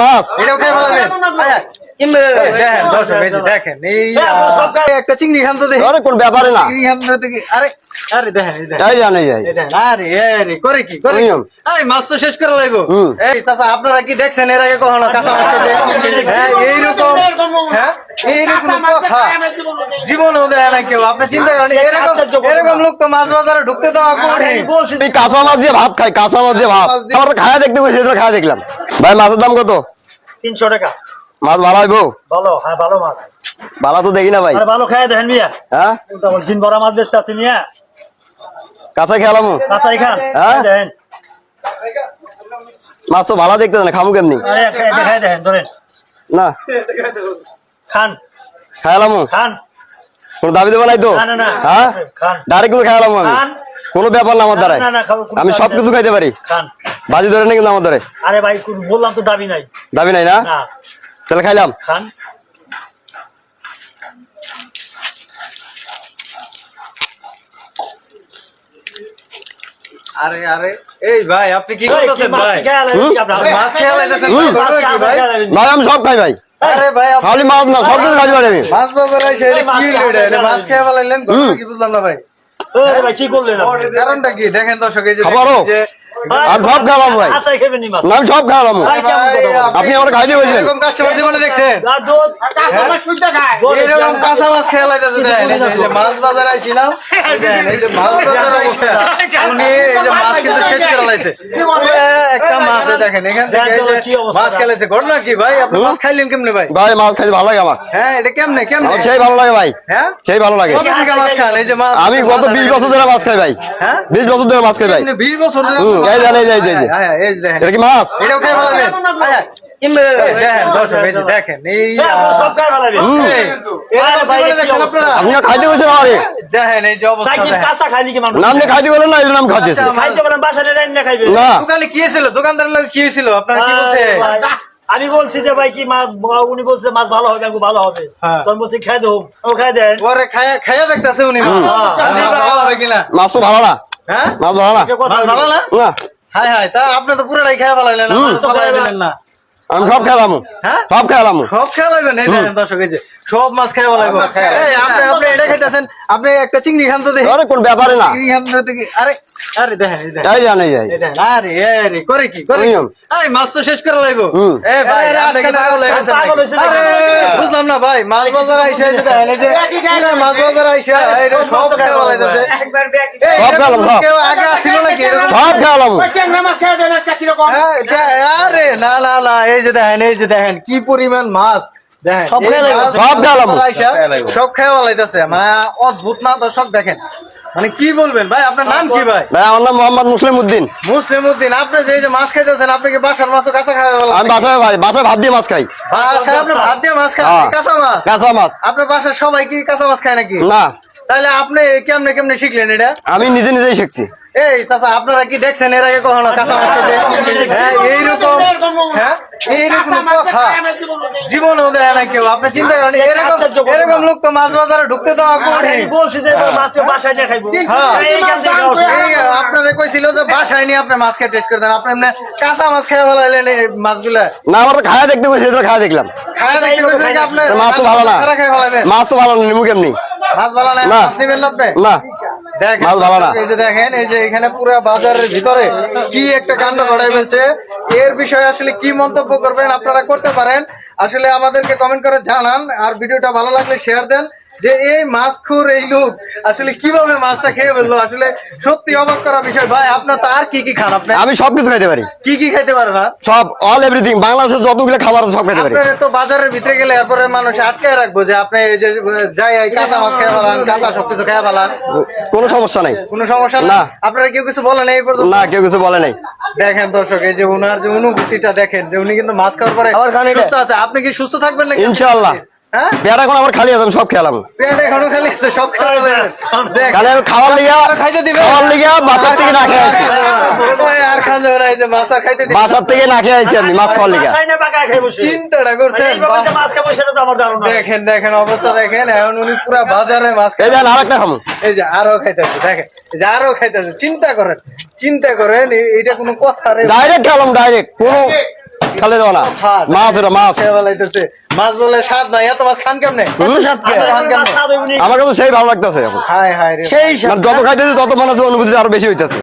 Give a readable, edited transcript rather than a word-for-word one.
মাছ এটাও খেয়ে ফেলাবেন। দেখেন এই একটা চিংড়ি খান তো দেখি। আরে কোন ব্যাপারে না চিংড়ি খান তো দেখি। আরে আরে দেখেন এই জানে যাই আরে আরে করে কি এই মাছ তো শেষ করে লাগবো। এই চাচা আপনারা কি দেখছেন এর আগে কখনো কাঁচা মাছ খেতে? হ্যাঁ এইরকম, হ্যাঁ এইরকম কথা জীবনেও দেয় না কেউ। আপনি চিন্তা করেন এরকম লোক তো মাছ বাজারে ঢুকতে দেওয়া কঠিন। এই কাঁচা মাছ দিয়ে ভাত খাই, কাঁচা মাছ দিয়ে ভাত আমার খায়া দেখতে বসে খায়া দেখলাম। ভাই মাছের দাম কত? 300 টাকা। মাছ ভালো হইবো? ভালো, হ্যাঁ ভালো মাছ। ভালো তো দেখি না ভাই। আরে ভালো খায় দেখেন মিয়া। হ্যাঁ দিন ভরা মাছ বেচতে আছে মিয়া। কাঁচা খেলাম কাঁচাই খান। হ্যাঁ দেখেন মাছ তো ভালো দেখতে না, খামু কেমনি? আরে খায় দেখেন ধরেন না খান খায়ালাম খান। কোনো দাবি দেবো নাই তো? না না না হ্যাঁ খান ডাইরেক্ট কিন্তু খায়ালাম আমি, খান। কোনো ব্যাপার না আমার দ্বারাই। না না খাবো, কোনো আমি দাবি সবকিছু নাই। খাইতে পারি, খান। বাজি ধরে না কিন্তু আমার দ্বারে আরে ভাই বললাম তো দাবি নাই। দাবি নাই না? না তাহলে খাইলাম। খান। আরে আরে এই ভাই আপনি কি করতেছেন ভাই? মাছ খেয়ে লাইতেছেন ভাই আমি সব খাই ভাই, আরে ভাই খালি মাছ না সব কিছু খাইতে পারি আমি। মাছ বাজারে এসে এটা কি হলো? এটা মাছ খেয়ে ফেলাইলেন, ঘটনা কি বুঝলাম না ভাই। ভাই কি করলেন আপনি? কারণটা কি দেখেন দর্শক, এই যে খাবারও? যে আমি সব খাইলাম ভাই, আচ্ছা খাবেন নি মাছ? না আমি সব খাইলাম। ভাই কেমন কথা বলেন? আপনি আমার খাইতে বলছেন? এরকম কাস্টমার জীবনে দেখছেন? দুধ এরকম কাঁচা মাছ খেয়ে লাইতেছে। দেখেন এই যে মাছ বাজারে আইছিলাম, দেখেন এই যে মাছ বাজারে আইছে উনি এই যে মাছ কিন্তু শেষ করে লাইছে। একটা মাছ দেখেন এখান থেকে এই যে মাছ খেলাইছে। ঘটনা কি ভাই? আপনি মাছ খাইলেন কেমনে ভাই? ভাই মাছ খাইতে ভালো লাগে আমার। হ্যাঁ এটা কেমনে আমার সেই ভালো লাগে ভাই, হ্যাঁ সেই ভালো লাগে। কত থেকে মাছ খান? এই যে মাছ আমি গত 20 বছর ধরে মাছ খাই ভাই, হ্যাঁ 20 বছর ধরে মাছ খাই ভাই। 20 বছর ধরে এই জানে এই যে হ্যাঁ এই যে দেখেন এটা কি মাছ? এটাও খেয়ে ফেলাবেন। দেখেন দর্শক এই যে দেখেন এই সব খায় ভালো লাগে। এরকম জীবনে দেখছেন আপনারা? আপনি খাইতে বলছেন আমারে? দেখেন এই যে অবস্থা তাই কি দেখেন। কাঁচা খাইনি কি মানুষ? না আপনি খাইতে বলেন না, এই জন্য আমি খাইতেছি। খাইতে বলেন বাসায় রান্না খাইবে। না দোকানে কি হয়েছিল? দোকানদারের লোক কি হয়েছিল? আপনারা কি বলছে? আমি বলছি যে ভাই কি মাছ, উনি বলছে মাছ ভালো হবে, আমি ভালো হবে। হ্যাঁ। তখন বলছি খাই দেবো, ও খাই দেন। পরে খায়া দেখতেছে উনি মাছ ভালো হবে কিনা। মাছ তো ভালো না, হ্যাঁ মাছ ভালো না। মাছ ভালো না? না হাই হাই তা আপনি তো পুরোটাই খেয়ে ফেলাইলেন, মাছ তো খাইয়া দিলেন না। আমি সব খেলাম, হ্যাঁ সব খেলাম। সব খেয়ে লাগবেন। এই দেখেন দর্শক এই যে সব মাছ খেয়ে ফেলাইবো। এই আপনি এটা খাইতেছেন, আপনি একটা চিংড়ি খান তো দেখি। আরে কোন ব্যাপারে না চিংড়ি খান তো দেখি। আরে আরে দেখেন এই দেখেন এই জানে যাই আরে আরে করে কি এই মাছ তো শেষ করে লাগবো। এ ভাই আপনি কি পাগল হয়ে গেছেন? পাগল হয়েছে আরে বুঝলাম না ভাই, মাছ বাজার আইসা এই যে দেখেন এই যে পুরা মাছ বাজার আইসা এটা সব খেয়ে ফেলাইতেছে। সব খেলাম, সব কেউ আগে আসছিল নাকি এরকম? সব খেলাম। হ্যাঁ, আরে না না না এই যে দেখেন কি পরিমাণ মাছ। দেখেন সব খেয়ে এই লাইবো, মাছ সব খেয়ে লাইবো। আইসা সব খেয়ে ফেলাইতেছে। মানে অদ্ভুত না দর্শক, দেখেন মানে কি বলবেন ভাই? আপনার নাম কি ভাই? ভাই আমার নাম মোহাম্মদ মুসলিম উদ্দিন। মুসলিম উদ্দিন। আপনি যে এই যে মাছ খাইতেছেন, আপনি কি বাসার মাছও কাঁচা খাওয়া আমি বাসায় ভাই বাসায় ভাত দিয়ে মাছ খাই। বাসায় আপনি ভাত দিয়ে মাছ খান? হ্যাঁ। কাঁচা মাছ? কাঁচা মাছ আপনার বাসার সবাই কি কাঁচা মাছ খায় নাকি? না, তাহলে আপনি কেমনে কেমনে শিখলেন এটা? আমি নিজে নিজেই শিখছি। এই চাচা আপনারা কি দেখছেন এর আগে কখনো কাঁচা মাছ খেতে? হ্যাঁ এইরকম, হ্যাঁ এইরকম কথা জীবনেও দেয় না কেউ। আপনি চিন্তা করেন এরকম লোক তো মাছ বাজারে ঢুকতে দেওয়া কঠিন। আমি বলছি যে মাছ তো বাসায় নিয়ে খাইবো। হ্যাঁ। এইখান থেকে খাওয়া শুরু। আপনারা কইছিল যে বাসায় নিয়ে আপনি মাছ খেয়ে টেস্ট করে দেন, আপনি এমনি কাঁচা মাছ খেয়ে ফেলাইলেন এই মাছগুলা। না আমার তো খায়া দেখতে বসে খায়া দেখলাম। খায়া দেখতে কইছেন কি আপনি? মাছ তো ভালো না, খায়া খেয়ে ফেলাইবেন। মাছ তো ভালো না, নিমু কেমনি? মাছ ভালো না, না। মাছ নিবেন না আপনি? না দেখেন মাছ ভালো না। এই যে দেখেন এই যে এখানে পুরো বাজারের ভিতরে কি একটা কাণ্ড ঘটাই ফেলছে। এর বিষয়ে আসলে কি মন্তব্য করবেন আপনারা করতে পারেন, আসলে আমাদেরকে কমেন্ট করে জানান। আর ভিডিওটা ভালো লাগলে শেয়ার দেন। যে এই মাছখুর এই লোক আসলে কিভাবে মাছটা খেয়ে ফেললো, আসলে সত্যি অবাক করা বিষয়। ভাই আপনার তো আর কি কি খান? আপনি আমি সবকিছু খাইতে পারি, কি কি খাইতে পারেন? না সব অল এভরিথিং। বাংলাদেশের যতগুলো খাবার আছে সব খাইতে পারি। আপনি তো বাজারের ভিতরে গেলে এরপরে মানুষ আটকে রাখবো যে আপনি এই যে যাই কাঁচা মাছ খেয়ে ফেলান, কাঁচা সবকিছু খেয়ে ফেলান, কোনো সমস্যা নাই। কোনো সমস্যা না। না? আপনারা কেউ কিছু বলেন এই পর্যন্ত? না কেউ কিছু বলে নাই। দেখেন দর্শক এই যে উনার যে অনুভূতিটা দেখেন, যে উনি কিন্তু মাছ খাওয়ার পরে সুস্থ আছে। আপনি কি সুস্থ থাকবেন নাকি? ইনশাআল্লাহ। হ্যাঁ পেট এখন আমার খালি আছে, আমি সব খেলাম। পেট এখনো খালি আছে, সব খাওয়া দেখ খালি আমি খাওয়ার লিগা খাইতে দিবে, খাওয়ার লিগা বাসার থেকে না খেয়ে আইছি। আর খান যাবে না, এই যে মাছ আর খাইতে দিবে। বাসার থেকে না খেয়ে আইছি আমি মাছ খাওয়ার লিগা। বাসায় না পাকায় খাই বসে। চিন্তাটা করছেন? এইভাবে যে মাছ খাবো সেটা তো আমার ধারণা। দেখেন দেখেন অবস্থা দেখেন, এখন উনি পুরা বাজারে মাছ এই দেন আরেকটা খামু। এই যে আরো খাইতেছে, দেখেন এই যে আরো খাইতেছে। চিন্তা করেন এইটা কোনো কথা রে? ডাইরেক্ট খেলাম, ডাইরেক্ট কোনো ফেলে দেওয়া না খান। মাছ, এটা মাছ। সে বলাইতেছে, মাছ বলে স্বাদ নাই, এত মাছ খান কেমনে? আমার কাছে সেই ভালো লাগতেছে এখন, হায় হায় রে সেই মানে যত খাইতেছি তত মনে হচ্ছে অনুভূতি আরো বেশি হইতেছে।